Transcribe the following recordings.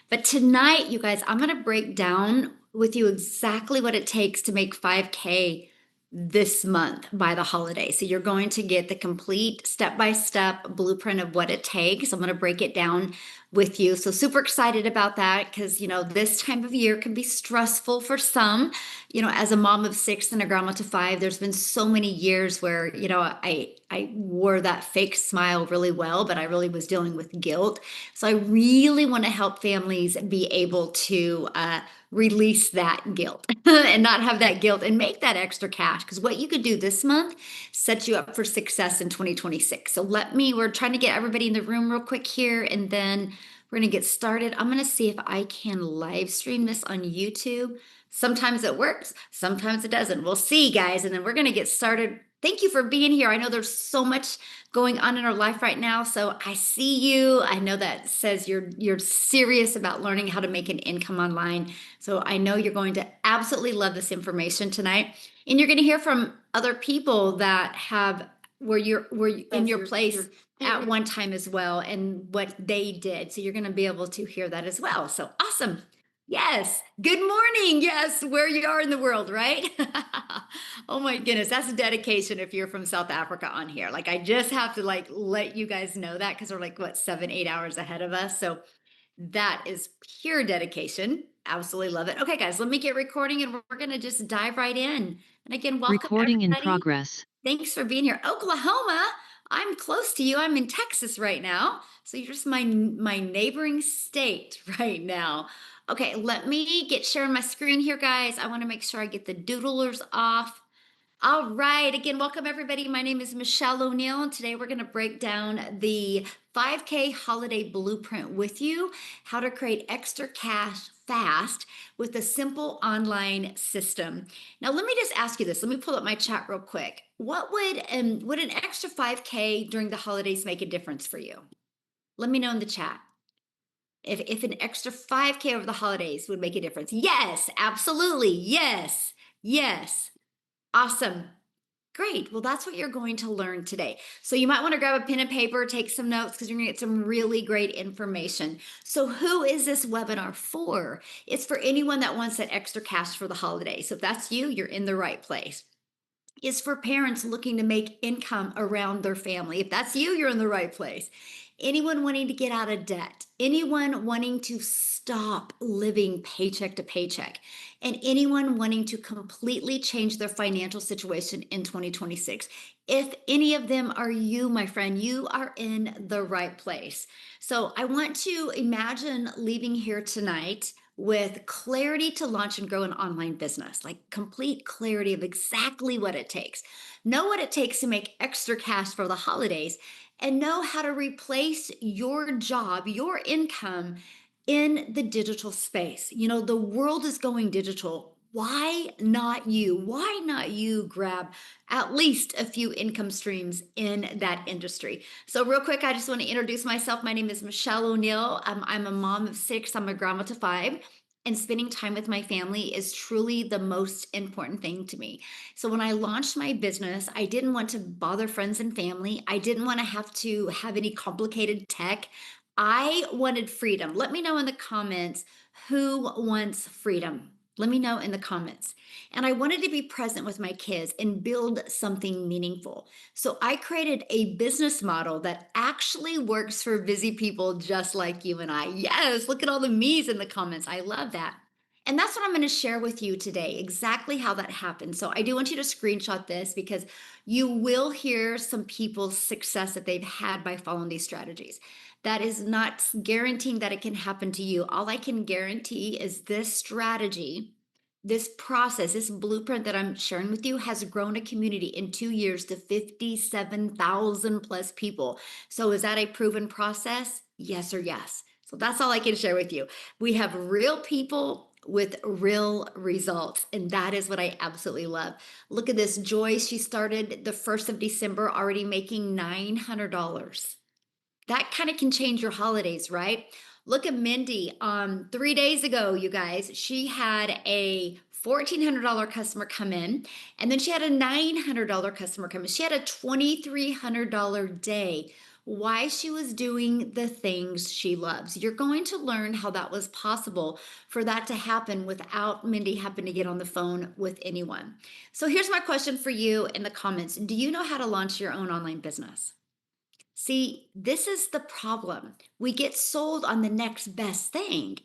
But tonight, you guys, I'm going to break down with you exactly what it takes to make 5K this month by the holiday. So you're going to get the complete step-by-step blueprint of what it takes. I'm going to break it down with you. So super excited about that because, this time of year can be stressful for some. As a mom of six and a grandma to five, there's been so many years where, I wore that fake smile really well, but I really was dealing with guilt. So I really want to help families be able to release that guilt and not have that guilt and make that extra cash. Because what you could do this month sets you up for success in 2026. So we're trying to get everybody in the room real quick here, and then we're going to get started. I'm going to see if I can live stream this on YouTube. Sometimes it works, sometimes it doesn't. We'll see, guys, and then we're going to get started. Thank you for being here. I know there's so much going on in our life right now, so I see you. I know that says you're serious about learning how to make an income online. So I know you're going to absolutely love this information tonight, and you're going to hear from other people that have were in your place at one time as well, and what they did. So you're going to be able to hear that as well. So awesome. Yes. Good morning. Yes, where you are in the world, right? Oh my goodness, that's a dedication if you're from South Africa on here. Like I just have to let you guys know that because we're like what 7, 8 hours ahead of us. So that is pure dedication. Absolutely love it. Okay, guys, let me get recording and we're gonna just dive right in. And again, welcome Recording in everybody. progress. Thanks for being here. Oklahoma, I'm close to you. I'm in Texas right now. So you're just my neighboring state right now. Okay, let me get sharing my screen here, guys. I want to make sure I get the doodlers off. All right. Again, welcome everybody. My name is Michelle O'Neill, and today we're going to break down the 5K holiday blueprint with you, how to create extra cash fast with a simple online system. Now, let me just ask you this. Let me pull up my chat real quick. Would an extra 5K during the holidays make a difference for you? Let me know in the chat. If an extra 5K over the holidays would make a difference. Yes, absolutely. Yes. Yes. Awesome. Great. Well, that's what you're going to learn today. So you might want to grab a pen and paper, take some notes because you're going to get some really great information. So who is this webinar for? It's for anyone that wants that extra cash for the holidays. So if that's you, you're in the right place. It's for parents looking to make income around their family. If that's you, you're in the right place. Anyone wanting to get out of debt, anyone wanting to stop living paycheck to paycheck, and anyone wanting to completely change their financial situation in 2026. If any of them are you, my friend, you are in the right place. So I want to imagine leaving here tonight with clarity to launch and grow an online business, like complete clarity of exactly what it takes. Know what it takes to make extra cash for the holidays, and know how to replace your job, your income in the digital space. The world is going digital. Why not you? Why not you grab at least a few income streams in that industry? So, real quick, I just want to introduce myself. My name is Michelle O'Neill. I'm a mom of six, I'm a grandma to five. And spending time with my family is truly the most important thing to me. So when I launched my business, I didn't want to bother friends and family. I didn't want to have any complicated tech. I wanted freedom. Let me know in the comments who wants freedom. Let me know in the comments. And I wanted to be present with my kids and build something meaningful. So I created a business model that actually works for busy people just like you and I. Yes, look at all the me's in the comments. I love that. And that's what I'm going to share with you today, exactly how that happened. So I do want you to screenshot this because you will hear some people's success that they've had by following these strategies. That is not guaranteeing that it can happen to you. All I can guarantee is this strategy, this process, this blueprint that I'm sharing with you has grown a community in 2 years to 57,000 plus people. So is that a proven process? Yes or yes. So that's all I can share with you. We have real people with real results, and that is what I absolutely love. Look at this. Joy, she started the 1st of December already making $900. That kind of can change your holidays, right? Look at Mindy. 3 days ago, you guys, she had a $1,400 customer come in, and then she had a $900 customer come in. She had a $2,300 day why she was doing the things she loves. You're going to learn how that was possible for that to happen without Mindy having to get on the phone with anyone. So here's my question for you in the comments. Do you know how to launch your own online business? See, this is the problem. We get sold on the next best thing,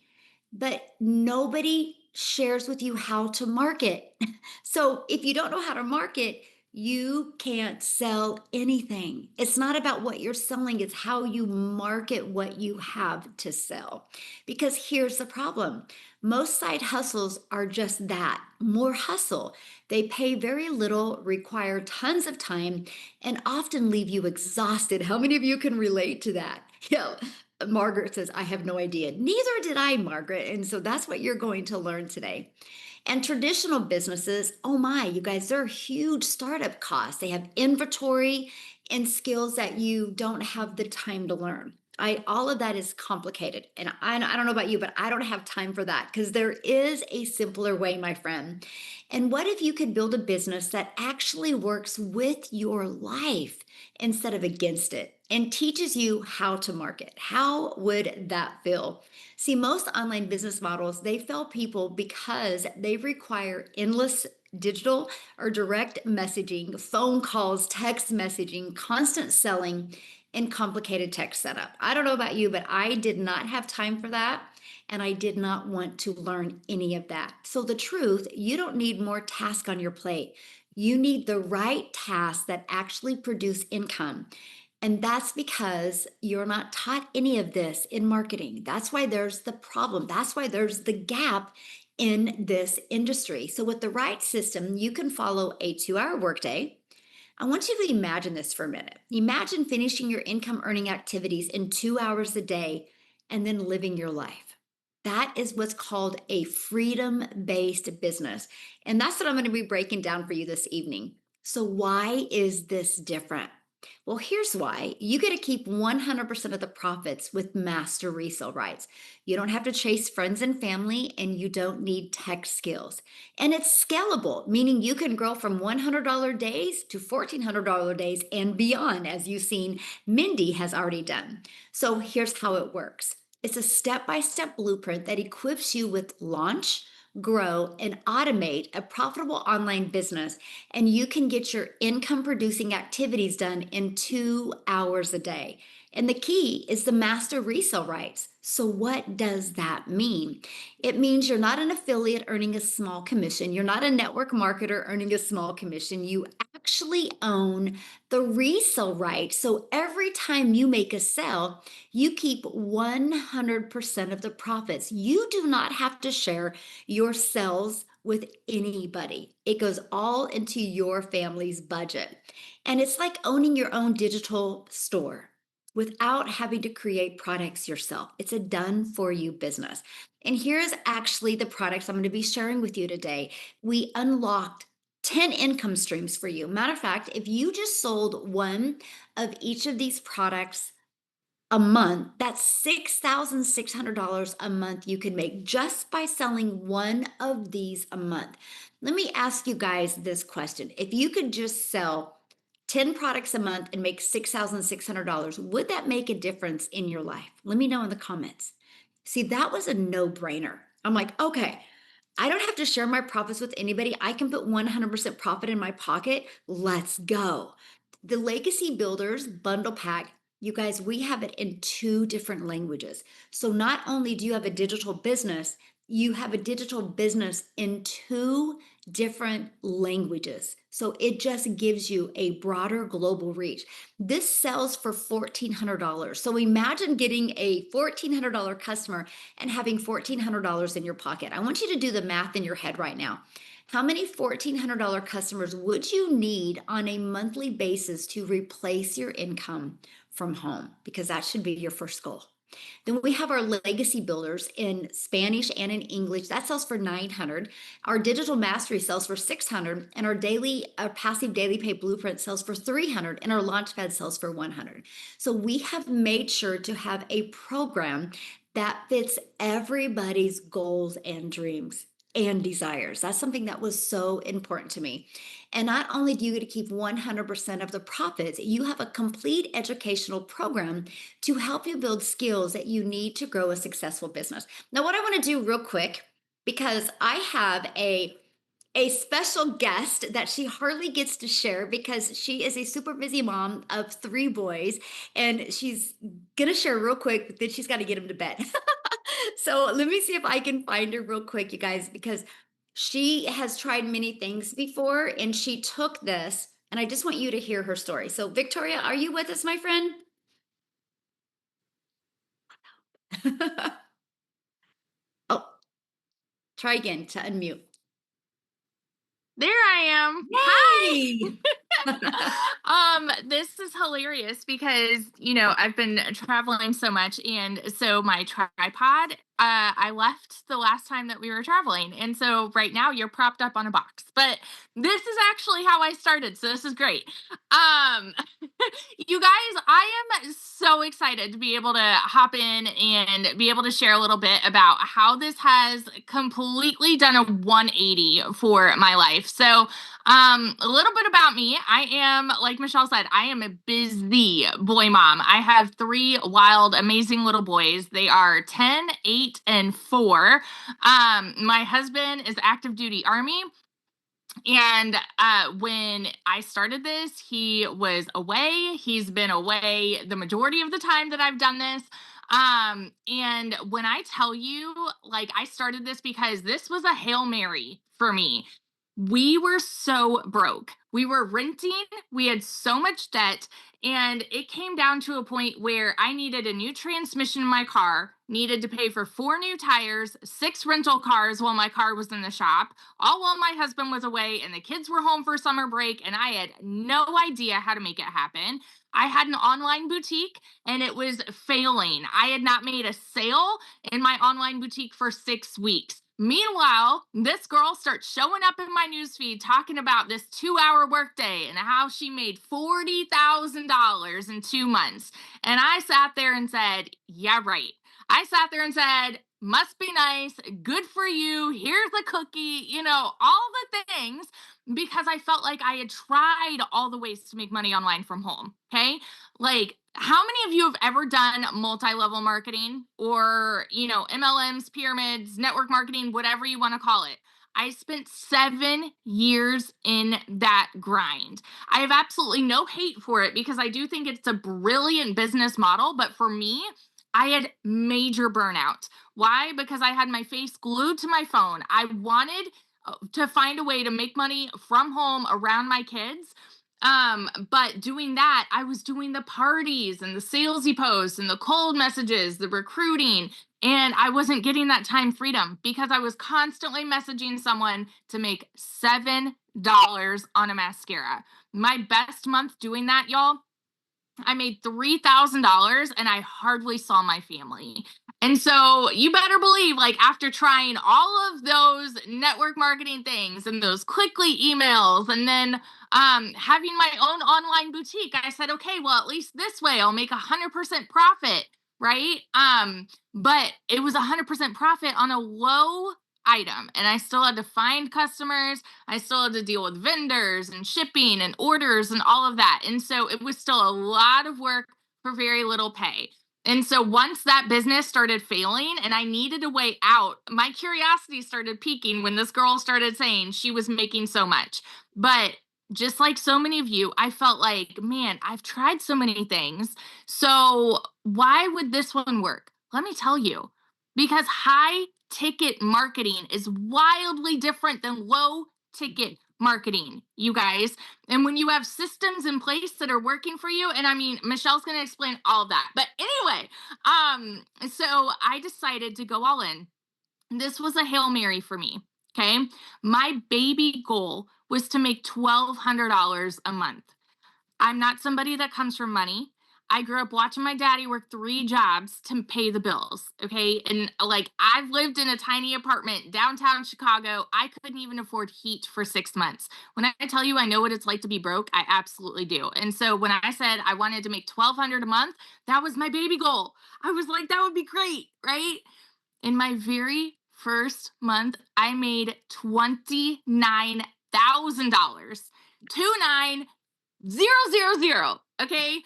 but nobody shares with you how to market. So if you don't know how to market, you can't sell anything. It's not about what you're selling, it's how you market what you have to sell. Because here's the problem, most side hustles are just that, more hustle. They pay very little, require tons of time, and often leave you exhausted. How many of you can relate to that? Yeah. Margaret says, I have no idea. Neither did I, Margaret. And so that's what you're going to learn today. And traditional businesses, oh my, you guys, they're huge startup costs. They have inventory and skills that you don't have the time to learn. All of that is complicated. And I don't know about you, but I don't have time for that because there is a simpler way, my friend. And what if you could build a business that actually works with your life instead of against it and teaches you how to market? How would that feel? See, most online business models, they fail people because they require endless digital or direct messaging, phone calls, text messaging, constant selling, and complicated tech setup. I don't know about you, but I did not have time for that. And I did not want to learn any of that. So, the truth, you don't need more tasks on your plate. You need the right tasks that actually produce income. And that's because you're not taught any of this in marketing. That's why there's the problem. That's why there's the gap in this industry. So, with the right system, you can follow a 2 hour workday. I want you to imagine this for a minute. Imagine finishing your income earning activities in 2 hours a day and then living your life. That is what's called a freedom based business. And that's what I'm going to be breaking down for you this evening. So, why is this different? Well, here's why. You get to keep 100% of the profits with master resale rights. You don't have to chase friends and family, and you don't need tech skills. And it's scalable, meaning you can grow from $100 days to $1,400 days and beyond, as you've seen Mindy has already done. So here's how it works. It's a step-by-step blueprint that equips you with launch, grow, and automate a profitable online business, and you can get your income producing activities done in 2 hours a day. And the key is the master resale rights. So, what does that mean? It means you're not an affiliate earning a small commission. You're not a network marketer earning a small commission. You actually own the resale rights. So, every time you make a sale, you keep 100% of the profits. You do not have to share your sales with anybody. It goes all into your family's budget. And it's like owning your own digital store without having to create products yourself. It's a done for you business. And here's actually the products I'm going to be sharing with you today. We unlocked 10 income streams for you. Matter of fact, if you just sold one of each of these products a month, that's $6,600 a month you can make just by selling one of these a month. Let me ask you guys this question. If you could just sell 10 products a month and make $6,600, would that make a difference in your life? Let me know in the comments. See, that was a no brainer. I'm like, okay, I don't have to share my profits with anybody. I can put 100% profit in my pocket. Let's go. The Legacy Builders Bundle Pack, you guys, we have it in 2 different languages. So not only do you have a digital business, you have a digital business in 2 different languages. So it just gives you a broader global reach. This sells for $1,400. So imagine getting a $1,400 customer and having $1,400 in your pocket. I want you to do the math in your head right now. How many $1,400 customers would you need on a monthly basis to replace your income from home? Because that should be your first goal. Then we have our legacy builders in Spanish and in English. That sells for $900. Our digital mastery sells for $600, and our passive daily pay blueprint sells for $300, and our launchpad sells for $100. So we have made sure to have a program that fits everybody's goals and dreams. and desires. That's something that was so important to me. And not only do you get to keep 100% of the profits, you have a complete educational program to help you build skills that you need to grow a successful business. Now, what I want to do real quick, because I have a special guest that she hardly gets to share because she is a super busy mom of 3 boys, and she's gonna share real quick, but then she's got to get them to bed. So let me see if I can find her real quick, you guys, because she has tried many things before and she took this, and I just want you to hear her story. So, Victoria, are you with us, my friend? Oh, try again to unmute. There I am. Hi. Yay! This is hilarious because, I've been traveling so much, and so my tripod, I left the last time that we were traveling. And so right now you're propped up on a box. But this is actually how I started, so this is great. Um you guys, I am so excited to be able to hop in and be able to share a little bit about how this has completely done a 180 for my life. So, a little bit about me. I am, like Michelle said, I am a busy boy mom. I have 3 wild, amazing little boys. They are 10, 8, and 4. My husband is active duty Army, and when I started this, he was away. He's been away the majority of the time that I've done this. And when I tell you, like, I started this because this was a Hail Mary for me. We were so broke. We were renting, we had so much debt, and it came down to a point where I needed a new transmission in my car, needed to pay for 4 new tires, 6 rental cars while my car was in the shop, all while my husband was away and the kids were home for summer break, and I had no idea how to make it happen. I had an online boutique and it was failing. I had not made a sale in my online boutique for 6 weeks. Meanwhile, this girl starts showing up in my newsfeed talking about this 2 hour workday and how she made $40,000 in 2 months. And I sat there and said, yeah, right. I sat there and said, must be nice, good for you, here's a cookie, all the things, because I felt like I had tried all the ways to make money online from home. Okay. Like, how many of you have ever done multi-level marketing or, MLMs, pyramids, network marketing, whatever you want to call it? I spent 7 years in that grind. I have absolutely no hate for it because I do think it's a brilliant business model. But for me, I had major burnout. Why? Because I had my face glued to my phone. I wanted to find a way to make money from home around my kids. But doing that, I was doing the parties and the salesy posts and the cold messages, the recruiting, and I wasn't getting that time freedom because I was constantly messaging someone to make $7 on a mascara. My best month doing that, y'all, I made $3,000 and I hardly saw my family. And so you better believe, like, after trying all of those network marketing things and those quickly emails, and then having my own online boutique, I said, okay, well, at least this way I'll make 100% profit, right? But it was 100% profit on a low item, and I still had to find customers. I still had to deal with vendors and shipping and orders and all of that. And so it was still a lot of work for very little pay. And so once that business started failing and I needed a way out, my curiosity started peaking when this girl started saying she was making so much. But just like so many of you, I felt like, man, I've tried so many things. So why would this one work? Let me tell you, because high ticket marketing is wildly different than low ticket marketing, you guys. And when you have systems in place that are working for you, and I mean, Michelle's going to explain all of that. But anyway, so I decided to go all in. This was a Hail Mary for me. Okay. My baby goal was to make $1,200 a month. I'm not somebody that comes from money. I grew up watching my daddy work 3 jobs to pay the bills. Okay. And like, I've lived in a tiny apartment downtown Chicago. I couldn't even afford heat for 6 months. When I tell you I know what it's like to be broke, I absolutely do. And so when I said I wanted to make 1,200 a month, that was my baby goal. I was like, that would be great. Right. In my very first month, I made $29,000. 29000. Okay.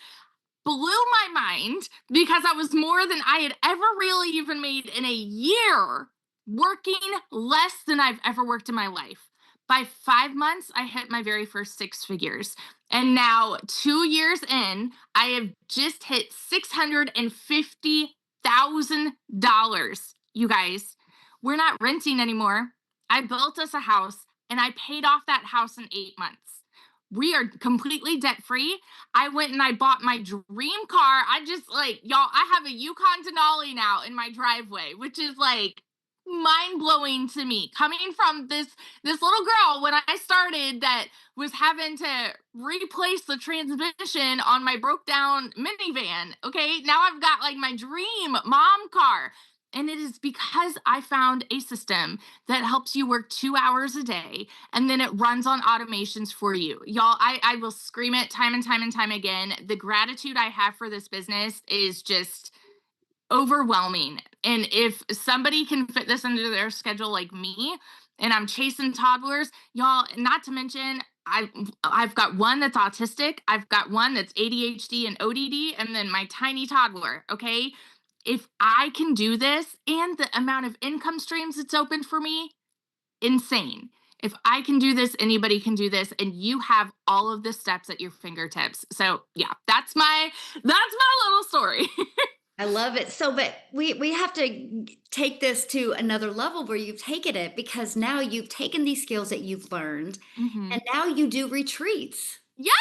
Blew my mind because I was more than I had ever really even made in a year, working less than I've ever worked in my life. By 5 months, I hit my very first six figures. And now, 2 years in, I have just hit $650,000. You guys, we're not renting anymore. I built us a house and I paid off that house in 8 months. We are completely debt free. I went and I bought my dream car. I just like, y'all, I have a Yukon Denali now in my driveway, which is like mind blowing to me. Coming from this little girl when I started that was having to replace the transmission on my broke down minivan. Okay. Now I've got like my dream mom car. And it is because I found a system that helps you work 2 hours a day and then it runs on automations for you. Y'all, I will scream it time and time and time again. The gratitude I have for this business is just overwhelming. And if somebody can fit this into their schedule like me, and I'm chasing toddlers, y'all, not to mention I've got one that's autistic, I've got one that's ADHD and ODD, and then my tiny toddler, okay? If I can do this and the amount of income streams it's opened for me, insane. If I can do this, anybody can do this, and you have all of the steps at your fingertips. So yeah, that's my little story. I love it. So, but we have to take this to another level where you've taken it because now you've taken these skills that you've learned Hmm. and now you do retreats. Yes,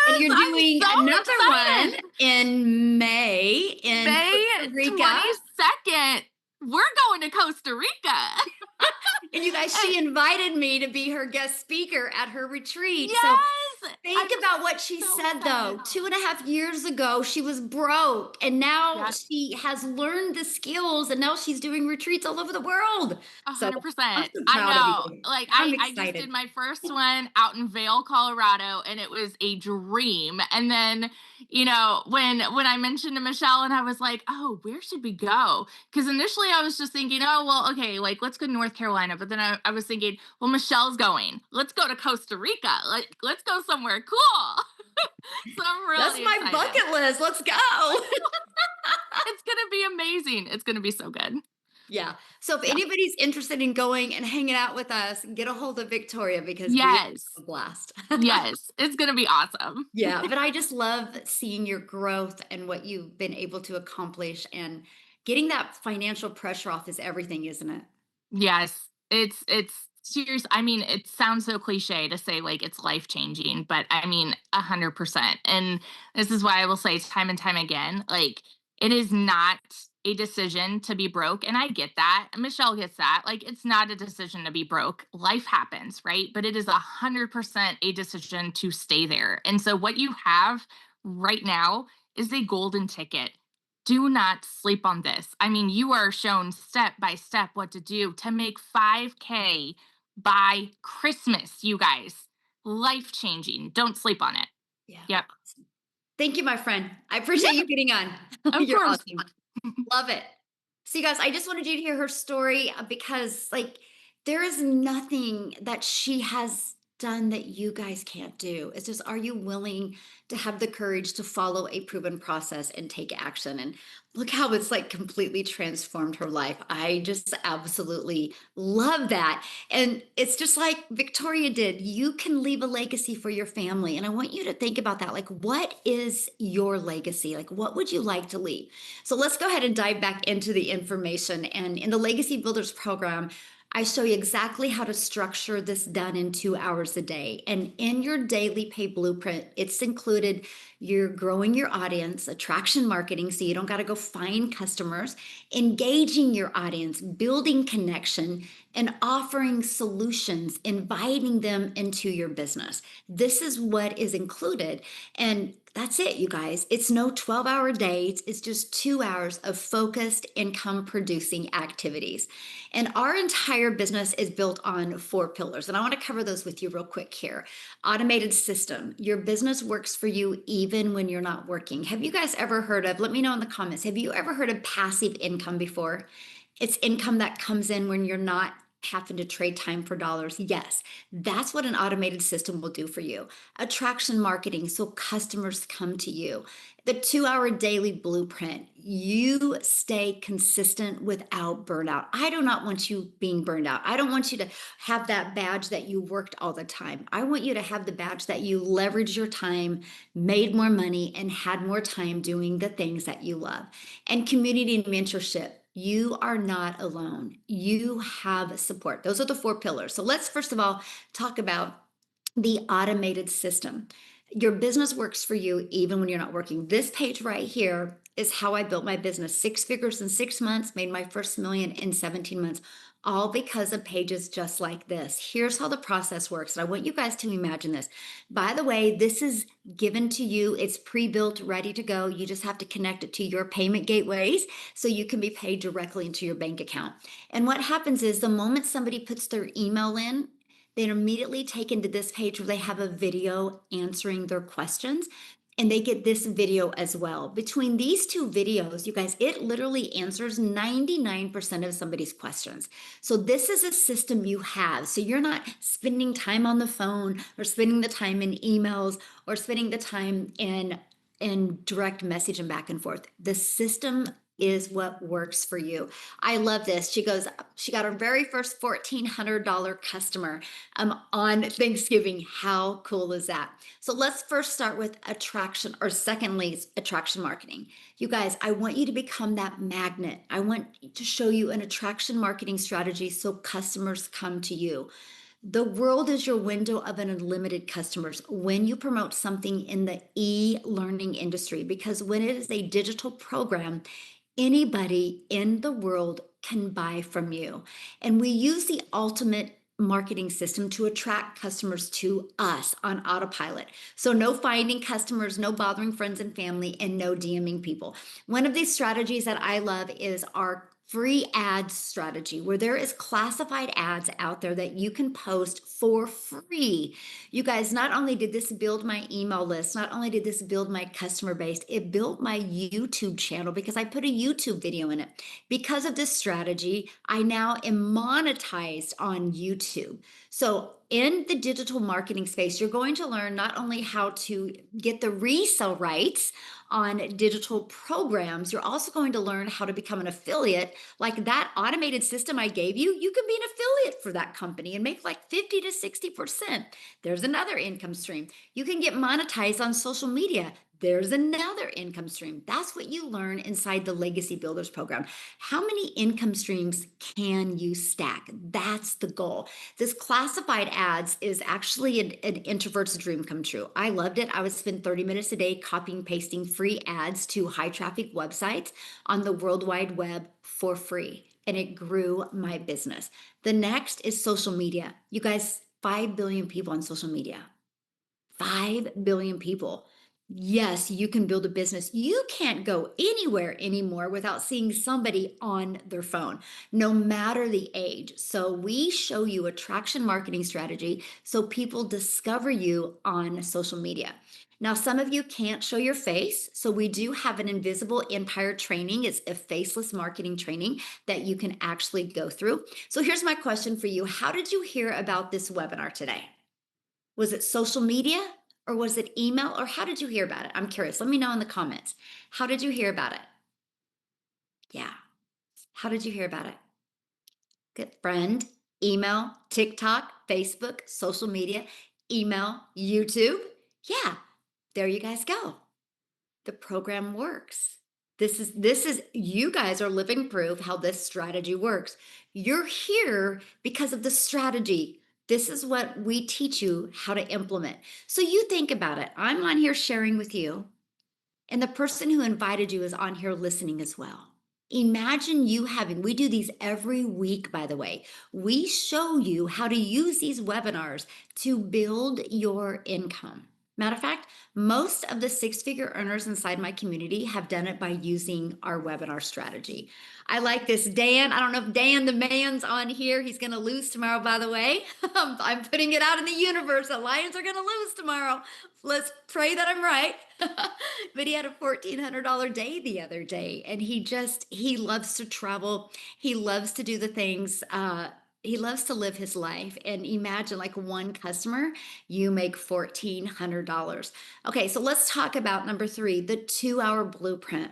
And yes, you're I'm doing so another one excited. in May in May Costa Rica. 22nd, we're going to Costa Rica. And you guys, she invited me to be her guest speaker at her retreat. So Yes, think I'm about what she so said though. excited. 2.5 years ago, she was broke and now Yep, she has learned the skills and now she's doing retreats all over the world. So I'm 100%. so I proud of know. you. Like I'm I just did excited. my first one out in Vail, Colorado, and it was a dream. And then, when I mentioned to Michelle and I was like, "Oh, where should we go?" Because initially I was just thinking, "Oh, well, okay, like let's go to North Carolina." But then I was thinking, "Well, Michelle's going. Let's go to Costa Rica. Like let's go somewhere cool." So I'm That's really my excited. bucket list. Let's go. It's gonna be amazing. It's gonna be so good. Yeah. So if Yeah. anybody's interested in going and hanging out with us, get a hold of Victoria because we Yes. have a blast. Yes. It's gonna be awesome. Yeah, but I just love seeing your growth and what you've been able to accomplish and getting that financial pressure off is everything, isn't it? Yes, it's serious. I mean, it sounds so cliche to say like it's life changing, but I mean 100%. And this is why I will say time and time again, like it is not a decision to be broke. And I get that. Michelle gets that. Like it's not a decision to be broke. Life happens, right? But it is 100% a decision to stay there. And so what you have right now is a golden ticket. Do not sleep on this. I mean, you are shown step by step what to do to make 5K by Christmas, you guys. Life changing. Don't sleep on it. Yeah. Yep. Thank you, my friend. I Yeah, appreciate you getting on. of You're course. awesome. Love it. So, you guys, I just wanted you to hear her story because, like, there is nothing that she has done that you guys can't do. It's just, are you willing to have the courage to follow a proven process and take action? And look how it's like completely transformed her life. I just absolutely love that. And it's just like Victoria did. You can leave a legacy for your family. And I want you to think about that. Like, what is your legacy? Like, what would you like to leave? So let's go ahead and dive back into the information. And in the Legacy Builders program, I show you exactly how to structure this done in 2 hours a day. And in your daily pay blueprint, it's included you're growing your audience, attraction marketing, so you don't got to go find customers, engaging your audience, building connection, and offering solutions, inviting them into your business. This is what is included. And that's it, you guys. It's no 12-hour days. It's just 2 hours of focused income producing activities. And our entire business is built on 4 pillars. And I want to cover those with you real quick here. Automated system. Your business works for you even when you're not working. Have you guys ever heard of, let me know in the comments, have you ever heard of passive income before? It's income that comes in when you're not having to trade time for dollars. Yes, that's what an automated system will do for you. Attraction marketing, so customers come to you. The 2 hour daily blueprint, you stay consistent without burnout. I do not want you being burned out. I don't want you to have that badge that you worked all the time. I want you to have the badge that you leveraged your time, made more money, and had more time doing the things that you love. And community and mentorship. You are not alone. You have support. Those are the four pillars. So let's first of all talk about the automated system. Your business works for you even when you're not working. This page right here is how I built my business. 6 figures in 6 months, made my first million in 17 months, all because of pages just like this. Here's how the process works. And I want you guys to imagine this. By the way, this is given to you. It's pre-built, ready to go. You just have to connect it to your payment gateways so you can be paid directly into your bank account. And what happens is the moment somebody puts their email in, they're immediately taken to this page where they have a video answering their questions. And they get this video as well. Between these two videos, you guys, it literally answers 99% of somebody's questions. So this is a system you have. So you're not spending time on the phone or spending the time in emails or spending the time in direct message and back and forth. The system is what works for you. I love this. She goes, she got her very first $1,400 customer on Thanksgiving. How cool is that? So let's first start with attraction, or secondly, attraction marketing. You guys, I want you to become that magnet. I want to show you an attraction marketing strategy so customers come to you. The world is your window of an unlimited customers when you promote something in the e-learning industry, because when it is a digital program, anybody in the world can buy from you. And we use the ultimate marketing system to attract customers to us on autopilot. So no finding customers, no bothering friends and family, and no DMing people. One of these strategies that I love is our free ads strategy, where there is classified ads out there that you can post for free. You guys, not only did this build my email list, not only did this build my customer base, it built my YouTube channel because I put a YouTube video in it. Because of this strategy, I now am monetized on YouTube. So in the digital marketing space, you're going to learn not only how to get the resale rights on digital programs, you're also going to learn how to become an affiliate. Like that automated system I gave you, you can be an affiliate for that company and make like 50 to 60%. There's another income stream. You can get monetized on social media. There's another income stream. That's what you learn inside the Legacy Builders program. How many income streams can you stack? That's the goal. This classified ads is actually an introvert's dream come true. I loved it. I would spend 30 minutes a day copying, pasting free ads to high traffic websites on the World Wide Web for free. And it grew my business. The next is social media. You guys, 5 billion people on social media. 5 billion people. Yes, you can build a business. You can't go anywhere anymore without seeing somebody on their phone, no matter the age. So we show you attraction marketing strategy so people discover you on social media. Now, some of you can't show your face, so we do have an invisible empire training. It's a faceless marketing training that you can actually go through. So here's my question for you. How did you hear about this webinar today? Was it social media or was it email or how did you hear about it? I'm curious. Let me know in the comments. How did you hear about it? Yeah. How did you hear about it? Good friend, email, TikTok, Facebook, social media, email, YouTube. Yeah. There you guys go. The program works. This is you guys are living proof how this strategy works. You're here because of the strategy. This is what we teach you how to implement. So you think about it. I'm on here sharing with you, and the person who invited you is on here listening as well. Imagine you having, we do these every week, by the way. We show you how to use these webinars to build your income. Matter of fact, most of the six-figure earners inside my community have done it by using our webinar strategy. I like this. Dan, I don't know if Dan the man's on here. He's going to lose tomorrow, by the way. I'm putting it out in the universe. The Lions are going to lose tomorrow. Let's pray that I'm right. But he had a $1,400 day the other day, and he loves to travel. He loves to do the things. He loves to live his life. And imagine like one customer, you make $1,400. Okay, so let's talk about number three, the 2 hour blueprint.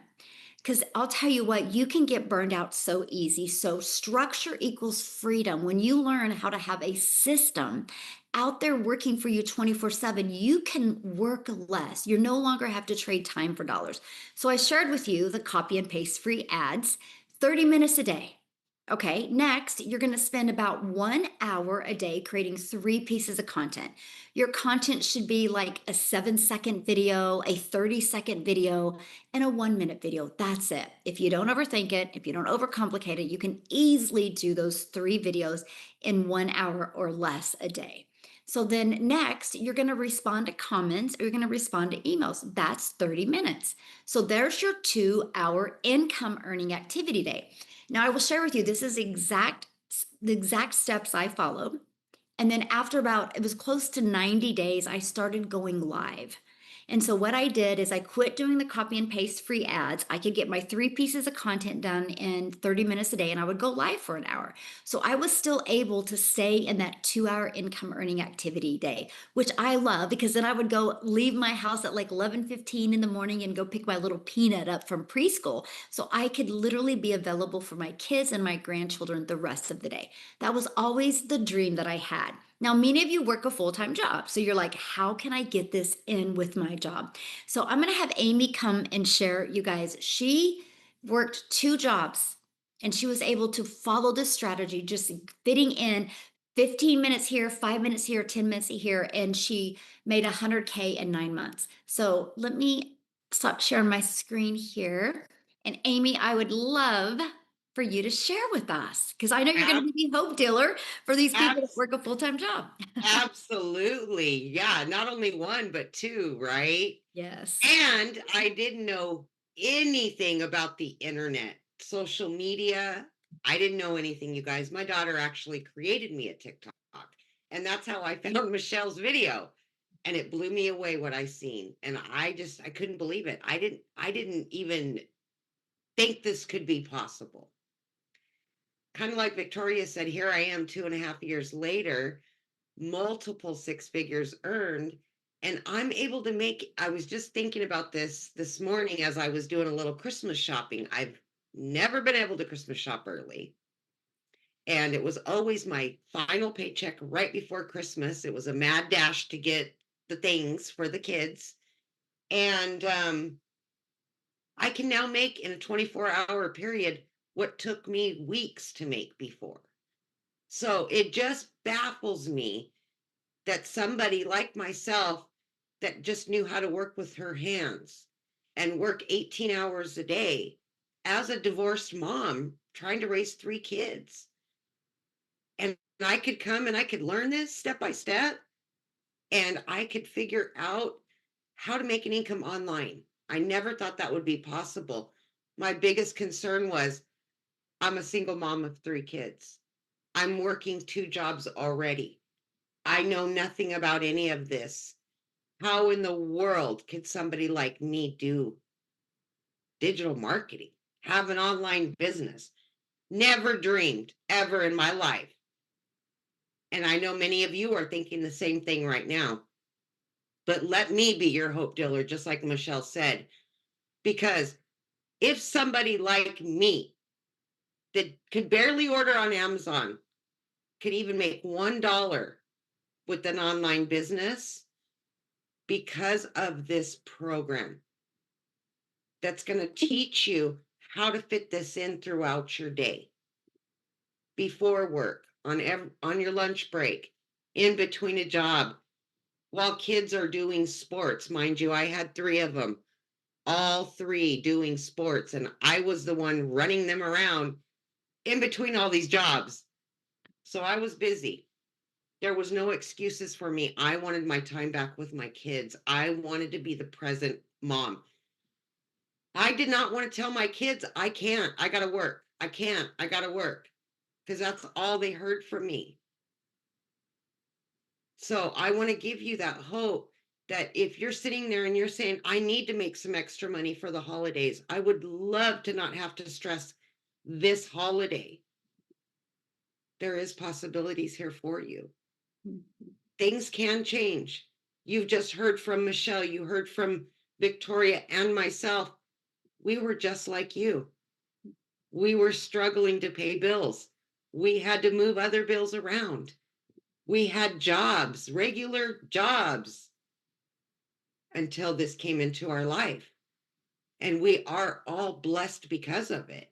Because I'll tell you what, you can get burned out so easy. So, structure equals freedom. When you learn how to have a system out there working for you 24/7, you can work less. You no longer have to trade time for dollars. So, I shared with you the copy and paste free ads, 30 minutes a day. Okay, next, you're going to spend about 1 hour a day creating 3 pieces of content. Your content should be like a 7 second video, a 30-second video, and a 1 minute video. That's it. If you don't overthink it, if you don't overcomplicate it, you can easily do those 3 videos in 1 hour or less a day. So then next, you're going to respond to comments or you're going to respond to emails. That's 30 minutes. So there's your 2 hour income earning activity day. Now I will share with you, this is the exact steps I followed. And then after about, it was close to 90 days, I started going live. And so what I did is I quit doing the copy and paste free ads. I could get my 3 pieces of content done in 30 minutes a day and I would go live for an hour. So I was still able to stay in that 2 hour income earning activity day, which I love because then I would go leave my house at like 11:15 in the morning and go pick my little peanut up from preschool. So I could literally be available for my kids and my grandchildren the rest of the day. That was always the dream that I had. Now, many of you work a full time job. So you're like, how can I get this in with my job? So I'm going to have Amy come and share, you guys. She worked 2 jobs and she was able to follow this strategy, just fitting in 15 minutes here, 5 minutes here, 10 minutes here. And she made 100K in 9 months. So let me stop sharing my screen here. And Amy, I would love for you to share with us because I know you're going Ab to be the hope dealer for these people that abs work a full-time job. Absolutely. Yeah, not only 1, but 2, right? Yes. And I didn't know anything about the internet, social media. I didn't know anything, you guys. My daughter actually created me a TikTok, and that's how I found Michelle's video, and it blew me away what I seen, and I couldn't believe it. I didn't even think this could be possible. Kind of like Victoria said, here I am 2.5 years later, multiple six figures earned. And I'm able to make, I was just thinking about this morning as I was doing a little Christmas shopping. I've never been able to Christmas shop early. And it was always my final paycheck right before Christmas. It was a mad dash to get the things for the kids. And I can now make in a 24-hour period what took me weeks to make before. So it just baffles me that somebody like myself that just knew how to work with her hands and work 18 hours a day as a divorced mom trying to raise 3 kids. And I could come and I could learn this step by step and I could figure out how to make an income online. I never thought that would be possible. My biggest concern was I'm a single mom of 3 kids. I'm working 2 jobs already. I know nothing about any of this. How in the world could somebody like me do digital marketing, have an online business? Never dreamed ever in my life. And I know many of you are thinking the same thing right now. But let me be your hope dealer, just like Michelle said, because if somebody like me that could barely order on Amazon could even make $1 with an online business because of this program that's going to teach you how to fit this in throughout your day, before work, on your lunch break, in between a job, while kids are doing sports. Mind you, I had 3 of them, all 3 doing sports, and I was the one running them around in between all these jobs. So I was busy. There was no excuses for me. I wanted my time back with my kids. I wanted to be the present mom. I did not want to tell my kids, I can't. I got to work. I can't. I got to work. Because that's all they heard from me. So I want to give you that hope that if you're sitting there and you're saying, I need to make some extra money for the holidays, I would love to not have to stress this holiday. There is possibilities here for you. Mhm. Things can change. You've just heard from Michelle, you heard from Victoria and myself. We were just like you. We were struggling to pay bills. We had to move other bills around. We had jobs, regular jobs, until this came into our life. And we are all blessed because of it.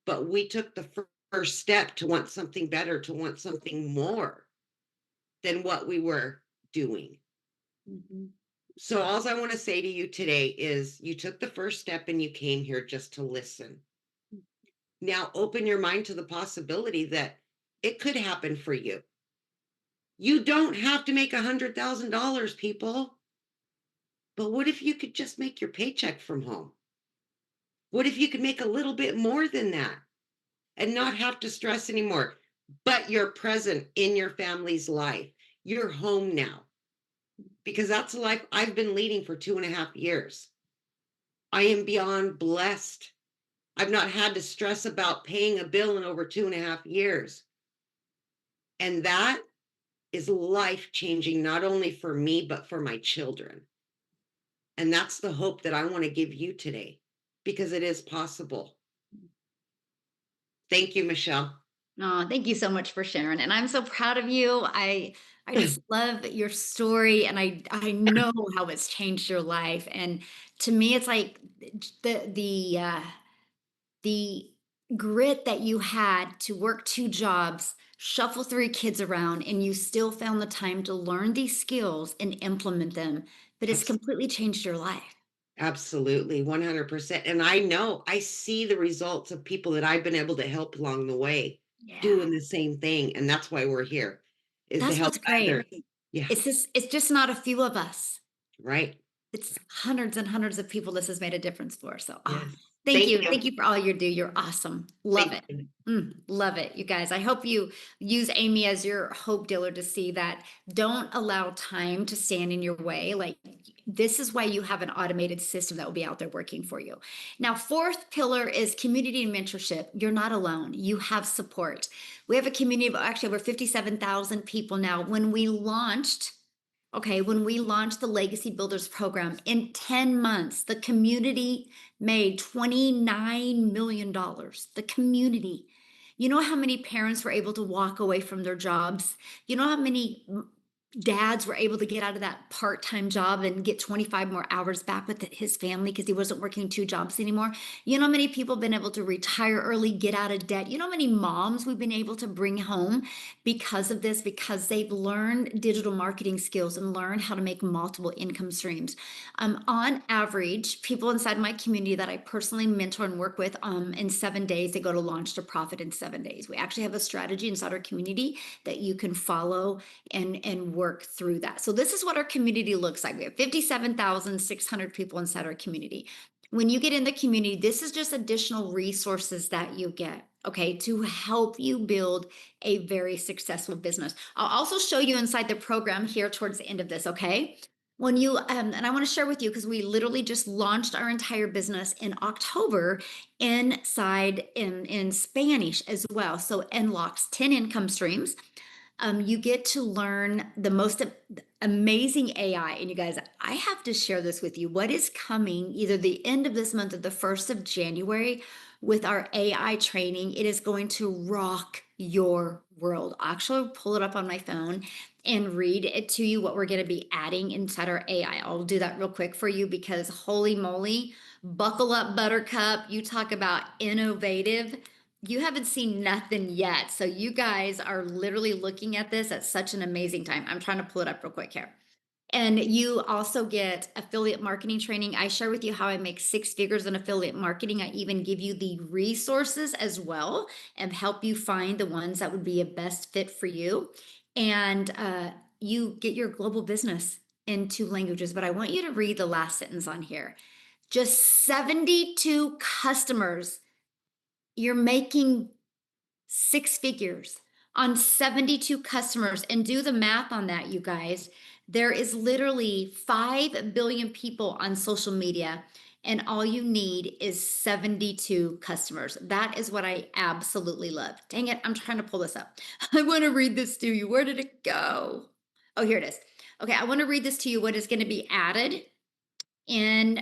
But we took the first step to want something better, to want something more than what we were doing. Mhm. So, all I want to say to you today is you took the first step and you came here just to listen. Now, open your mind to the possibility that it could happen for you. You don't have to make $100,000, people. But what if you could just make your paycheck from home? What if you could make a little bit more than that and not have to stress anymore? But you're present in your family's life. You're home now because that's a life I've been leading for 2.5 years. I am beyond blessed. I've not had to stress about paying a bill in over 2.5 years. And that is life changing, not only for me, but for my children. And that's the hope that I want to give you today because it is possible. Thank you, Michelle. Oh, thank you so much for sharing. And I'm so proud of you. I just love your story and I know how it's changed your life. And to me it's like the grit that you had to work two jobs, shuffle three kids around, and you still found the time to learn these skills and implement them, but it's Abs- completely changed your life. Absolutely, 100%. And I know I see the results of people that I've been able to help along the way Yeah. doing the same thing. And that's why we're here, is to That's help what's great. others. Yeah, It's just not a few of us. right. It's hundreds and hundreds of people this has made a difference for. So, Yes. thank Thank you. you. Thank you for all you do. You're awesome. Love Thank it. you. Love it, you guys. I hope you use Amy as your hope dealer to see that don't allow time to stand in your way. Like, this is why you have an automated system that will be out there working for you. Now, fourth pillar is community and mentorship. You're not alone, you have support. We have a community of actually over 57,000 people now. When we launched the Legacy Builders program in 10 months, the community made $29 million. The community. You know how many parents were able to walk away from their jobs? You know how many dads were able to get out of that part-time job and get 25 more hours back with his family because he wasn't working two jobs anymore? You know how many people have been able to retire early, get out of debt? You know how many moms we've been able to bring home because of this, because they've learned digital marketing skills and learned how to make multiple income streams. On average, people inside my community that I personally mentor and work with, in 7 days, they go to launch to profit in 7 days. We actually have a strategy inside our community that you can follow and work through that. So this is what our community looks like. We have 57,600 people inside our community. When you get in the community, this is just additional resources that you get, okay, to help you build a very successful business. I'll also show you inside the program here towards the end of this, okay? When you and I want to share with you because we literally just launched our entire business in October inside in Spanish as well. So unlocks 10 income streams. You get to learn the most amazing AI. And you guys, I have to share this with you. What is coming either the end of this month or the 1st of January with our AI training, it is going to rock your world. I'll actually pull it up on my phone and read it to you what we're going to be adding inside our AI. I'll do that real quick for you because holy moly, buckle up, Buttercup. You talk about innovative. You haven't seen nothing yet. So you guys are literally looking at this at such an amazing time. I'm trying to pull it up real quick here. And you also get affiliate marketing training. I share with you how I make six figures in affiliate marketing. I even give you the resources as well and help you find the ones that would be a best fit for you. and you get your global business in 2 languages. But I want you to read the last sentence on here. Just 72 customers. You're making 6 figures on 72 customers. And do the math on that, you guys. There is literally 5 billion people on social media, and all you need is 72 customers. That is what I absolutely love. Dang it, I'm trying to pull this up. I want to read this to you. Where did it go? Oh, here it is. Okay, I want to read this to you, what is going to be added in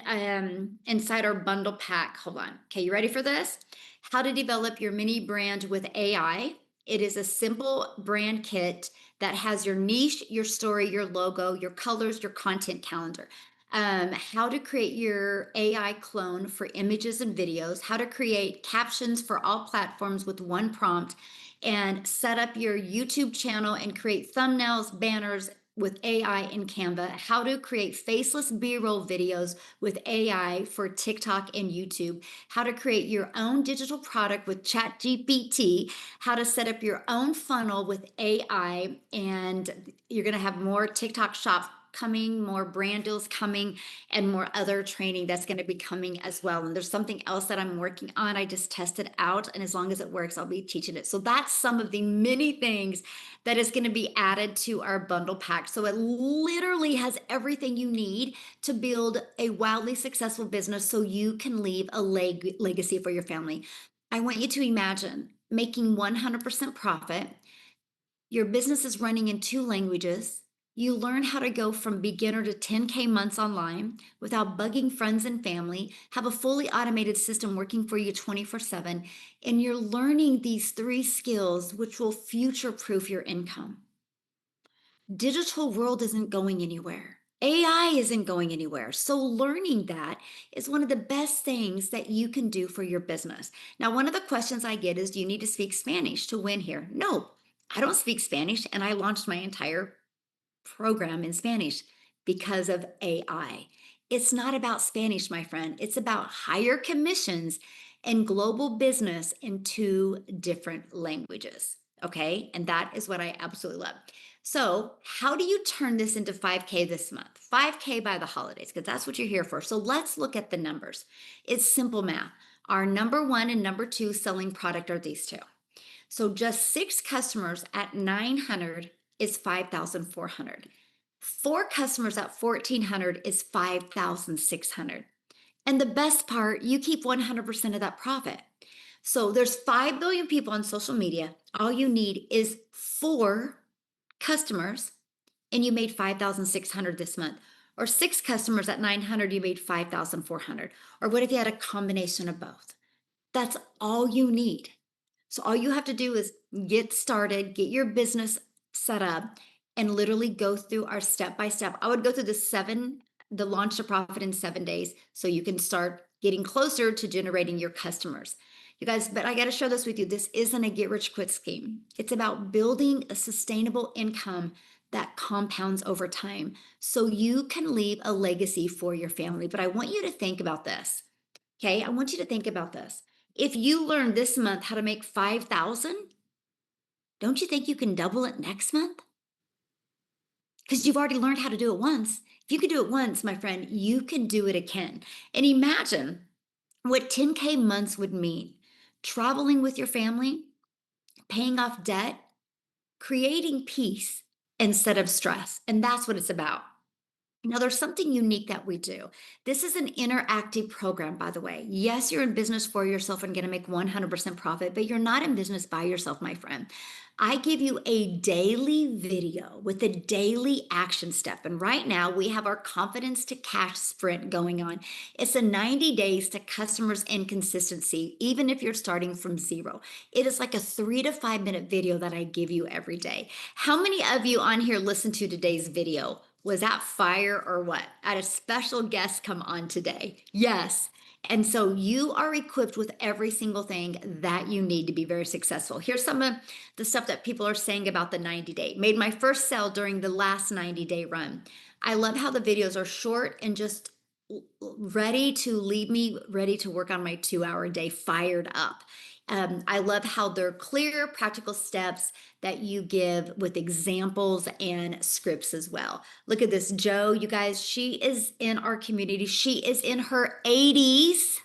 inside our bundle pack. Hold on. Okay, you ready for this? How to develop your mini brand with AI. It is a simple brand kit that has your niche, your story, your logo, your colors, your content calendar. How to create your AI clone for images and videos, how to create captions for all platforms with one prompt, and set up your YouTube channel and create thumbnails, banners, with AI in Canva, how to create faceless B-roll videos with AI for TikTok and YouTube, how to create your own digital product with ChatGPT, how to set up your own funnel with AI, and you're going to have more TikTok shop coming, more brand deals coming, and more other training that's going to be coming as well. And there's something else that I'm working on. I just tested out, and as long as it works, I'll be teaching it. So that's some of the many things that is going to be added to our bundle pack. So it literally has everything you need to build a wildly successful business so you can leave a legacy for your family. I want you to imagine making 100% profit. Your business is running in 2 languages. You learn how to go from beginner to 10K months online without bugging friends and family, have a fully automated system working for you 24/7, and you're learning these 3 skills which will future proof your income. Digital world isn't going anywhere. AI isn't going anywhere. So learning that is one of the best things that you can do for your business. Now, one of the questions I get is, do you need to speak Spanish to win here? No, I don't speak Spanish, and I launched my entire program in Spanish because of AI. It's not about Spanish, my friend. It's about higher commissions and global business in 2 different languages. Okay. And that is what I absolutely love. So, how do you turn this into 5K this month? 5K by the holidays, because that's what you're here for. So, let's look at the numbers. It's simple math. Our number one and number two selling product are these two. So just 6 customers at 900 is 5,400. 4 customers at 1,400 is 5,600. And the best part, you keep 100% of that profit. So there's 5 billion people on social media. All you need is 4 customers, and you made 5,600 this month. Or 6 customers at 900, you made 5,400. Or what if you had a combination of both? That's all you need. So all you have to do is get started, get your business set up, and literally go through our step by step. I would go through the launch to profit in 7 days so you can start getting closer to generating your customers. You guys, but I got to share this with you. This isn't a get rich quick scheme. It's about building a sustainable income that compounds over time so you can leave a legacy for your family. But I want you to think about this. Okay, I want you to think about this. If you learn this month how to make 5,000, don't you think you can double it next month? Because you've already learned how to do it once. If you could do it once, my friend, you can do it again. And imagine what 10K months would mean: traveling with your family, paying off debt, creating peace instead of stress. And that's what it's about. Now, there's something unique that we do. This is an interactive program, by the way. Yes, you're in business for yourself and going to make 100% profit, but you're not in business by yourself, my friend. I give you a daily video with a daily action step. And right now, we have our confidence to cash sprint going on. It's a 90 days to customers and consistency, even if you're starting from zero. It is like a 3 to 5 minute video that I give you every day. How many of you on here listen to today's video? Was that fire or what? I had a special guest come on today. Yes. And so you are equipped with every single thing that you need to be very successful. Here's some of the stuff that people are saying about the 90-day. Made my first sale during the last 90-day run. I love how the videos are short and just ready to lead me, ready to work on my 2-hour day, fired up. I love how they're clear, practical steps that you give with examples and scripts as well. Look at this, Joe, you guys, she is in our community. She is in her 80s.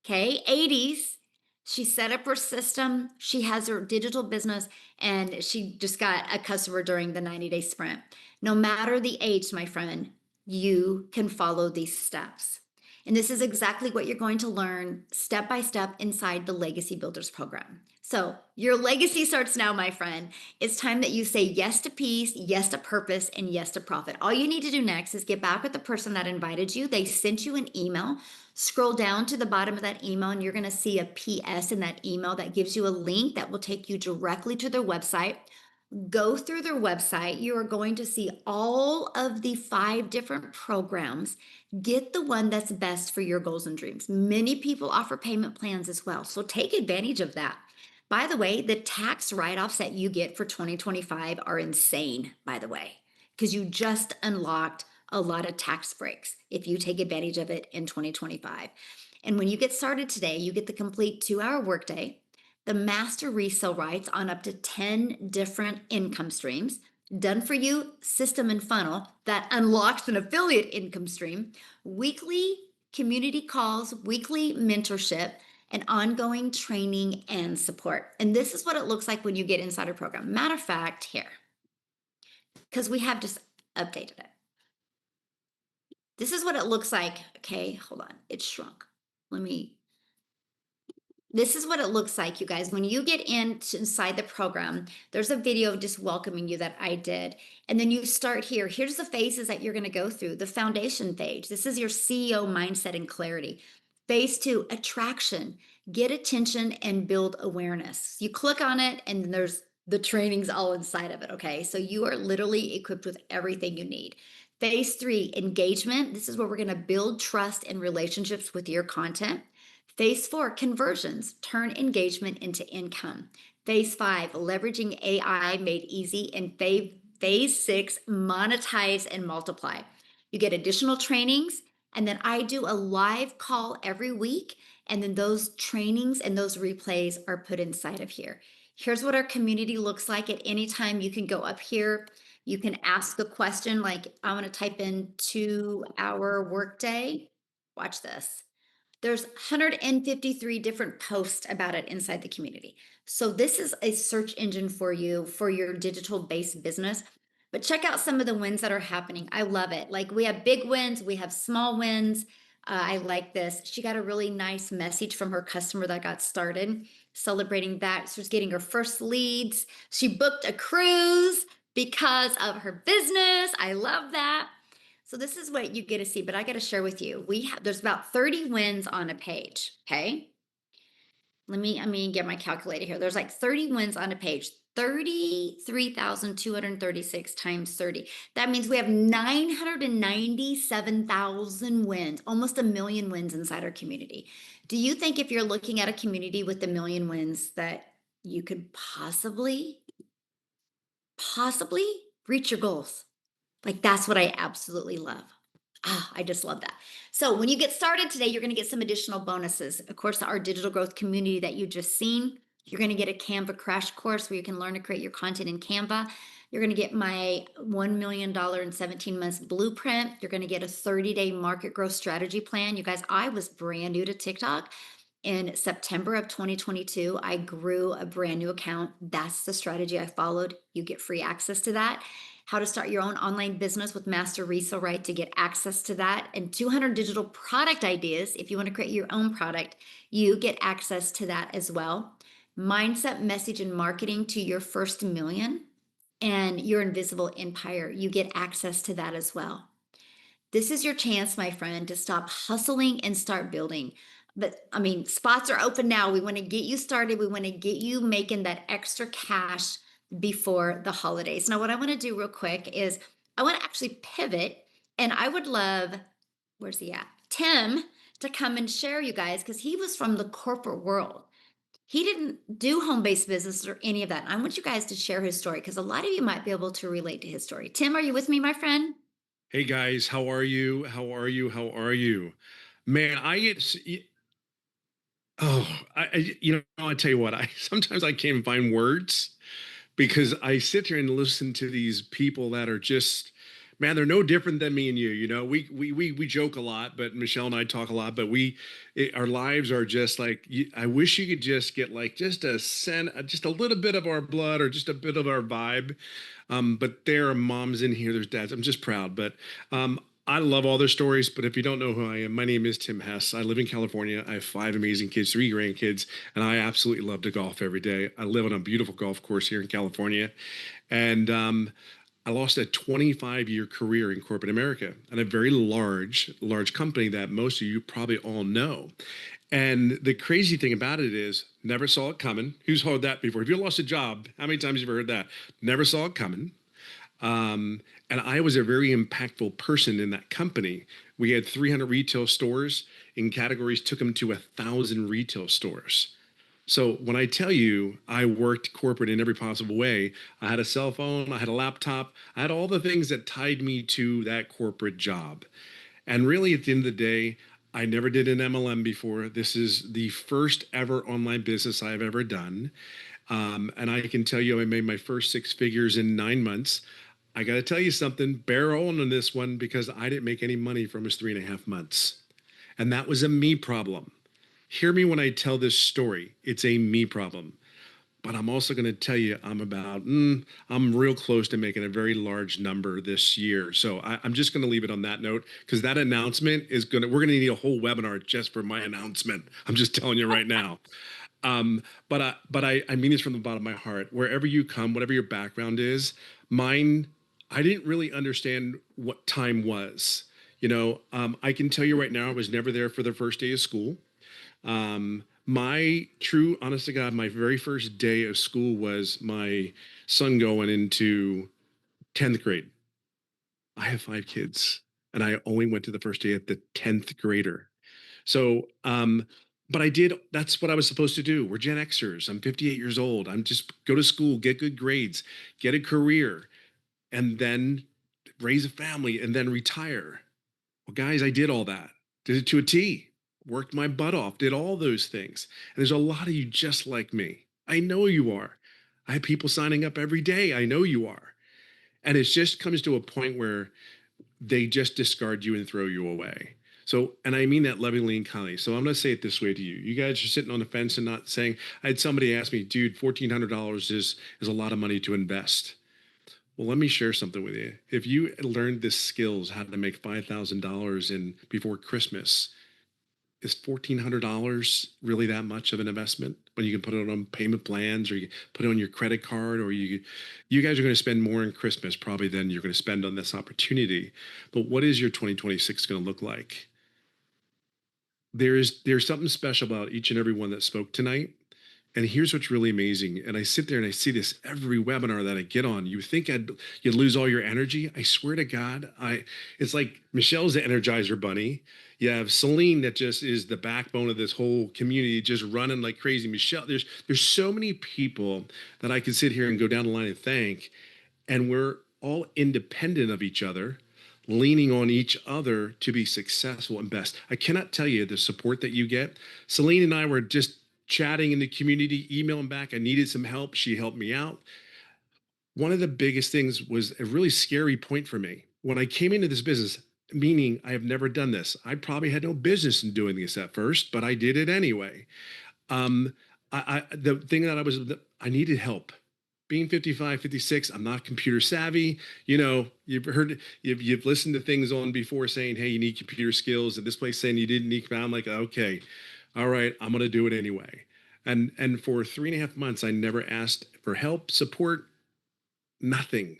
Okay, 80s. She set up her system. She has her digital business, and she just got a customer during the 90-day sprint. No matter the age, my friend, you can follow these steps. And this is exactly what you're going to learn step by step inside the Legacy Builders program. So, your legacy starts now, my friend. It's time that you say yes to peace, yes to purpose, and yes to profit. All you need to do next is get back with the person that invited you. They sent you an email. Scroll down to the bottom of that email, and you're going to see a PS in that email that gives you a link that will take you directly to their website. Go through their website. You are going to see all of the 5 different programs. Get the one that's best for your goals and dreams. Many people offer payment plans as well, so take advantage of that. By the way, the tax write offs that you get for 2025 are insane, by the way, because you just unlocked a lot of tax breaks if you take advantage of it in 2025. And when you get started today, you get the complete 2-hour workday, the master resale rights on up to 10 different income streams, done for you system and funnel that unlocks an affiliate income stream, weekly community calls, weekly mentorship, and ongoing training and support. And this is what it looks like when you get inside our program. Matter of fact, here, because we have just updated it. This is what it looks like. Okay, hold on. It shrunk. Let me This is what it looks like, you guys. When you get inside the program, there's a video of just welcoming you that I did. And then you start here. Here's the phases that you're going to go through. The foundation phase. This is your CEO mindset and clarity. Phase 2, attraction. Get attention and build awareness. You click on it, and there's the trainings all inside of it. Okay. So you are literally equipped with everything you need. Phase 3, engagement. This is where we're going to build trust and relationships with your content. Phase 4, conversions, turn engagement into income. Phase 5, leveraging AI made easy. And phase 6, monetize and multiply. You get additional trainings, and then I do a live call every week. And then those trainings and those replays are put inside of here. Here's what our community looks like. At any time, you can go up here. You can ask a question like, I want to type in 2-hour workday. Watch this. There's 153 different posts about it inside the community. So this is a search engine for you for your digital based business. But check out some of the wins that are happening. I love it. Like, we have big wins, we have small wins. I like this. She got a really nice message from her customer that got started, celebrating that. She's getting her first leads. She booked a cruise because of her business. I love that. So this is what you get to see, but I got to share with you. There's about 30 wins on a page. Okay. Let me get my calculator here. There's like 30 wins on a page. 33,236 times 30. That means we have 997,000 wins, almost a million wins inside our community. Do you think, if you're looking at a community with a million wins, that you could possibly reach your goals? Like, that's what I absolutely love. I just love that. So when you get started today, you're going to get some additional bonuses. Of course, our digital growth community that you just seen. You're going to get a Canva crash course where you can learn to create your content in Canva. You're going to get my $1 million in 17 months blueprint. You're going to get a 30-day market growth strategy plan. You guys, I was brand new to TikTok. In September of 2022, I grew a brand new account. That's the strategy I followed. You get free access to that. How to start your own online business with master resale right to get access to that, and 200 digital product ideas. If you want to create your own product, you get access to that as well. Mindset, message, and marketing to your first million and your invisible empire. You get access to that as well. This is your chance, my friend, to stop hustling and start building. But I mean, spots are open now. We want to get you started. We want to get you making that extra cash before the holidays. Now, what I want to do real quick is I want to actually pivot, and I would love, where's he at? Tim, to come and share, you guys, because he was from the corporate world. He didn't do home-based business or any of that. I want you guys to share his story because a lot of you might be able to relate to his story. Tim, are you with me, my friend? Hey guys, how are you? How are you? How are you? Man, Oh, I tell you what, I sometimes I can't find words because I sit here and listen to these people that are just, man, they're no different than me and you. We joke a lot, but Michelle and I talk a lot, but our lives are just like, I wish you could just get like just a just a little bit of our blood or just a bit of our vibe. But there are moms in here, there's dads. I'm just proud, but I love all their stories. But if you don't know who I am, my name is Tim Hess. I live in California. I have 5 amazing kids, 3 grandkids, and I absolutely love to golf every day. I live on a beautiful golf course here in California, and I lost a 25-year career in corporate America at a very large company that most of you probably all know. And the crazy thing about it is, never saw it coming. Who's heard that before? If you lost a job, how many times have you ever heard that? Never saw it coming. And I was a very impactful person in that company. We had 300 retail stores in categories, took them to 1,000 retail stores. So when I tell you I worked corporate in every possible way, I had a cell phone, I had a laptop, I had all the things that tied me to that corporate job. And really, at the end of the day, I never did an MLM before. This is the first ever online business I've ever done. And I can tell you, I made my first 6 figures in 9 months. I got to tell you something, bear on this one because I didn't make any money for almost 3.5 months. And that was a me problem. Hear me when I tell this story. It's a me problem. But I'm also going to tell you I'm real close to making a very large number this year. So I'm just going to leave it on that note because that announcement we're going to need a whole webinar just for my announcement. I'm just telling you right now. But I mean this from the bottom of my heart. Wherever you come, whatever your background is, mine, I didn't really understand what time was. I can tell you right now, I was never there for the first day of school. My true, honest to God, my very first day of school was my son going into 10th grade. I have 5 kids, and I only went to the first day at the 10th grader. So, but I did, that's what I was supposed to do. We're Gen Xers. I'm 58 years old. I'm just go to school, get good grades, get a career, and then raise a family and then retire. Well, guys, I did all that. Did it to a T. Worked my butt off, did all those things. And there's a lot of you just like me. I know you are. I have people signing up every day. I know you are. And it just comes to a point where they just discard you and throw you away. So, and I mean that lovingly and kindly. So I'm going to say it this way to you. You guys are sitting on the fence and not saying, I had somebody ask me, dude, $1,400 is a lot of money to invest. Well, let me share something with you. If you learned the skills, how to make $5,000 in before Christmas, is $1,400 really that much of an investment when you can put it on payment plans or you put it on your credit card or you guys are going to spend more in Christmas probably than you're going to spend on this opportunity. But what is your 2026 going to look like? There's something special about each and every one that spoke tonight. And here's what's really amazing. And I sit there and I see this every webinar that I get on. You think you'd lose all your energy? I swear to God, it's like Michelle's the Energizer Bunny. You have Celine that just is the backbone of this whole community, just running like crazy. Michelle, there's so many people that I can sit here and go down the line and thank, and we're all independent of each other, leaning on each other to be successful and best. I cannot tell you the support that you get. Celine and I were just chatting in the community, emailing back. I needed some help. She helped me out. One of the biggest things was a really scary point for me. When I came into this business, meaning I have never done this, I probably had no business in doing this at first, but I did it anyway. Um, the thing that I needed help. Being 55, 56, I'm not computer savvy. You've listened to things on before saying, hey, you need computer skills, and this place saying you didn't need. I'm like, okay, all right, I'm gonna do it anyway. And for 3.5 months, I never asked for help, support, nothing.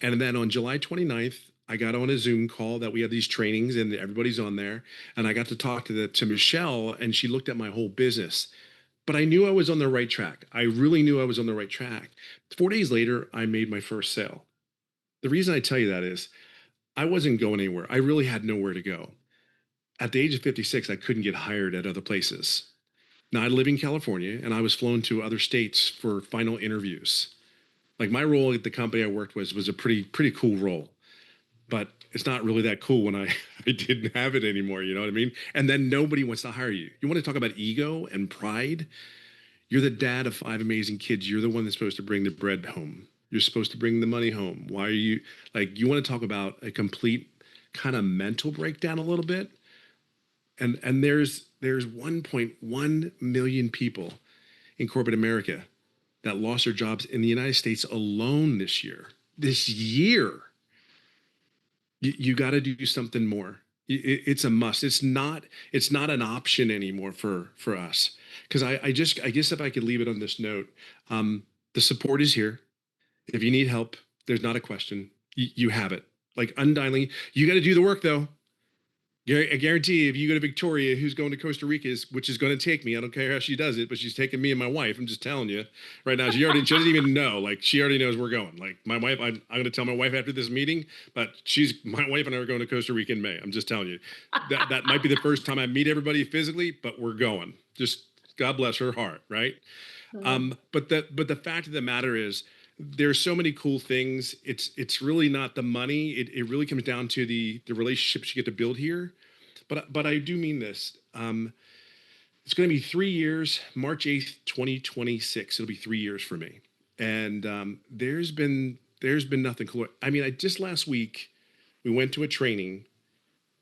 And then on July 29th, I got on a Zoom call that we have these trainings and everybody's on there. And I got to talk to Michelle, and she looked at my whole business. But I knew I was on the right track. I really knew I was on the right track. 4 days later, I made my first sale. The reason I tell you that is I wasn't going anywhere. I really had nowhere to go. At the age of 56, I couldn't get hired at other places. Now I live in California and I was flown to other states for final interviews. Like my role at the company I worked with was a pretty cool role. but it's not really that cool when I, I didn't have it anymore. You know what I mean? And then nobody wants to hire you. You want to talk about ego and pride? You're the dad of 5 amazing kids. You're the one that's supposed to bring the bread home. You're supposed to bring the money home. Why are you like, you want to talk about a complete kind of mental breakdown a little bit? And there's 1.1 million people in corporate America that lost their jobs in the United States alone this year. This year, you got to do something more. It's a must. It's not an option anymore for us. Because I guess if I could leave it on this note, the support is here. If you need help, there's not a question. You have it. Like undialing, you got to do the work though. I guarantee if you go to Victoria, who's going to Costa Rica, which is going to take me. I don't care how she does it, but she's taking me and my wife. I'm just telling you right now. She doesn't even know. Like she already knows we're going. Like my wife, I'm going to tell my wife after this meeting, but my wife and I are going to Costa Rica in May. I'm just telling you that might be the first time I meet everybody physically, but we're going. Just God bless her heart, right? But the fact of the matter is, there's so many cool things. It's really not the money. It really comes down to the relationships you get to build here. But I do mean this. It's going to be 3 years, March 8th, 2026. It'll be 3 years for me. And there's been nothing cooler. I mean, I just last week we went to a training,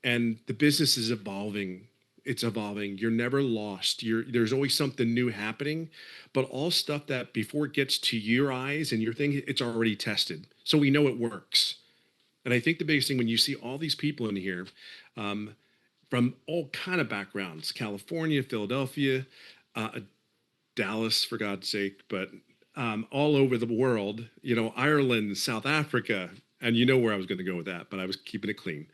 and the business is evolving. It's evolving. You're never lost. There's always something new happening, but all stuff that before it gets to your eyes and your thing, it's already tested. So we know it works. And I think the biggest thing when you see all these people in here, from all kind of backgrounds, California, Philadelphia, Dallas, for God's sake, but all over the world, Ireland, South Africa, and you know where I was going to go with that, but I was keeping it clean.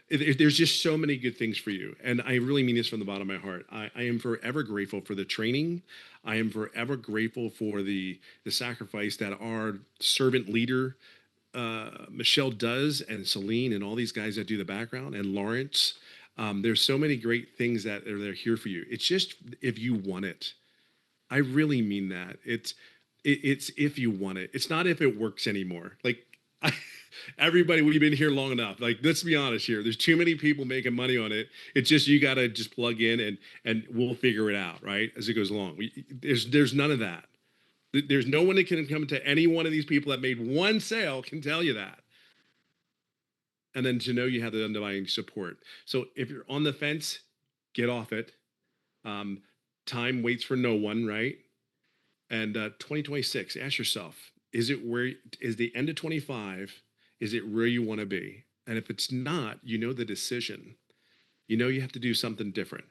There's just so many good things for you. And I really mean this from the bottom of my heart. I am forever grateful for the training. I am forever grateful for the sacrifice that our servant leader, Michelle does, and Celine and all these guys that do the background, and Lawrence. There's so many great things that are here for you. It's just if you want it. I really mean that. It's if you want it. It's not if it works anymore. Like everybody, we've been here long enough. Like let's be honest here. There's too many people making money on it. It's just you got to just plug in and we'll figure it out, right? As it goes along. There's none of that. There's no one that can come to any one of these people that made one sale can tell you that. And then to know you have the underlying support. So if you're on the fence, get off it. Time waits for no one, right? And 2026, ask yourself, is the end of 25, is it where you want to be? And if it's not, you know the decision. You know you have to do something different.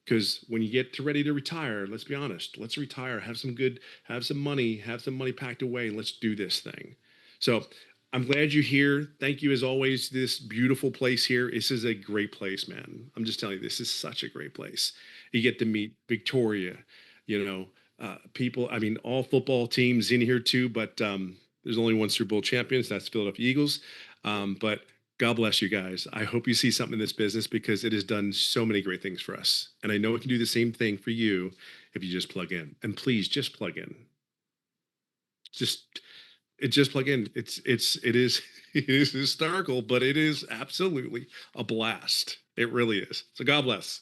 Because when you get ready to retire, let's be honest, let's retire, have some money packed away, and let's do this thing. So I'm glad you're here. Thank you as always, this beautiful place here. This is a great place, man. I'm just telling you, this is such a great place. You get to meet Victoria, people, I mean, all football teams in here too, but there's only one Super Bowl champions, that's Philadelphia Eagles. But God bless you guys. I hope you see something in this business because it has done so many great things for us. And I know it can do the same thing for you if you just plug in. And please just plug in. Just plug in. It is it is historical, but it is absolutely a blast. It really is. So God bless.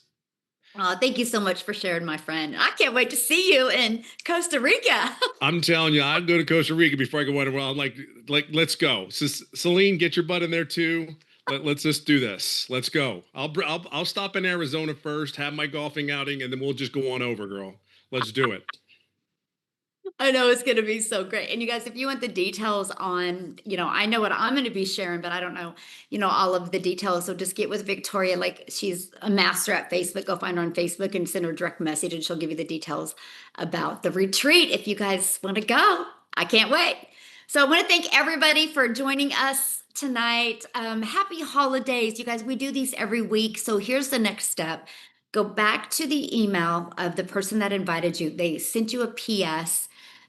Oh, thank you so much for sharing, my friend. I can't wait to see you in Costa Rica. I'm telling you, I'd go to Costa Rica before I go anywhere. I'm like, let's go. So, Celine, get your butt in there too. Let's just do this. Let's go. I'll stop in Arizona first, have my golfing outing, and then we'll just go on over, girl. Let's do it. I know it's going to be so great. And you guys, if you want the details on, I know what I'm going to be sharing, but I don't know, all of the details. So just get with Victoria. Like she's a master at Facebook. Go find her on Facebook and send her a direct message and she'll give you the details about the retreat. If you guys want to go, I can't wait. So I want to thank everybody for joining us tonight. Happy holidays. You guys, we do these every week. So here's the next step. Go back to the email of the person that invited you. They sent you a PS.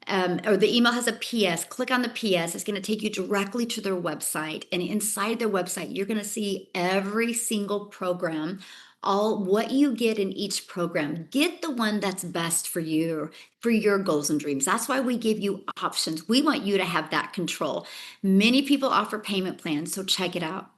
Or the email has a PS. Click on the PS. It's going to take you directly to their website. And inside their website, you're going to see every single program all what you get in each program. Get the one that's best for you, for your goals and dreams. That's why we give you options. We want you to have that control. Many people offer payment plans, so check it out.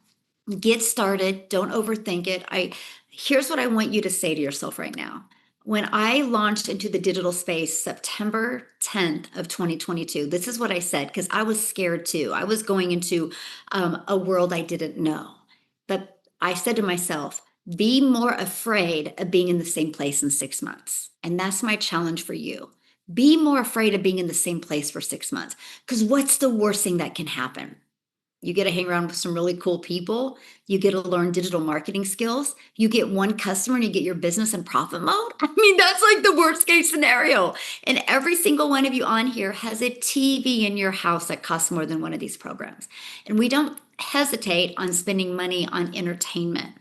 Get started. Don't overthink it. Here's what I want you to say to yourself right now. When I launched into the digital space September 10th of 2022, this is what I said because I was scared too. I was going into a world I didn't know. But I said to myself, be more afraid of being in the same place in 6 months. And that's my challenge for you. Be more afraid of being in the same place for 6 months. Because what's the worst thing that can happen? You get to hang around with some really cool people. You get to learn digital marketing skills. You get one customer and you get your business in profit mode. I mean, that's like the worst case scenario. And every single one of you on here has a TV in your house that costs more than one of these programs. And we don't hesitate on spending money on entertainment.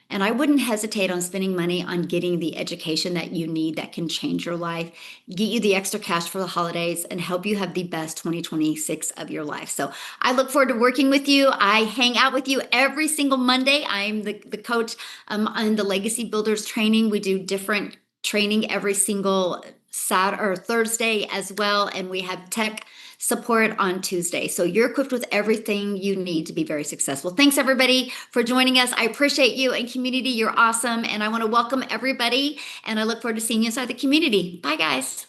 And I wouldn't hesitate on spending money on getting the education that you need that can change your life, get you the extra cash for the holidays, and help you have the best 2026 of your life. So I look forward to working with you. I hang out with you every single Monday. I'm the coach on the Legacy Builders training. We do different training every single Saturday or Thursday as well. And we have tech support on Tuesday. So you're equipped with everything you need to be very successful. Thanks everybody for joining us. I appreciate you and community. You're awesome. And I want to welcome everybody. And I look forward to seeing you inside the community. Bye guys.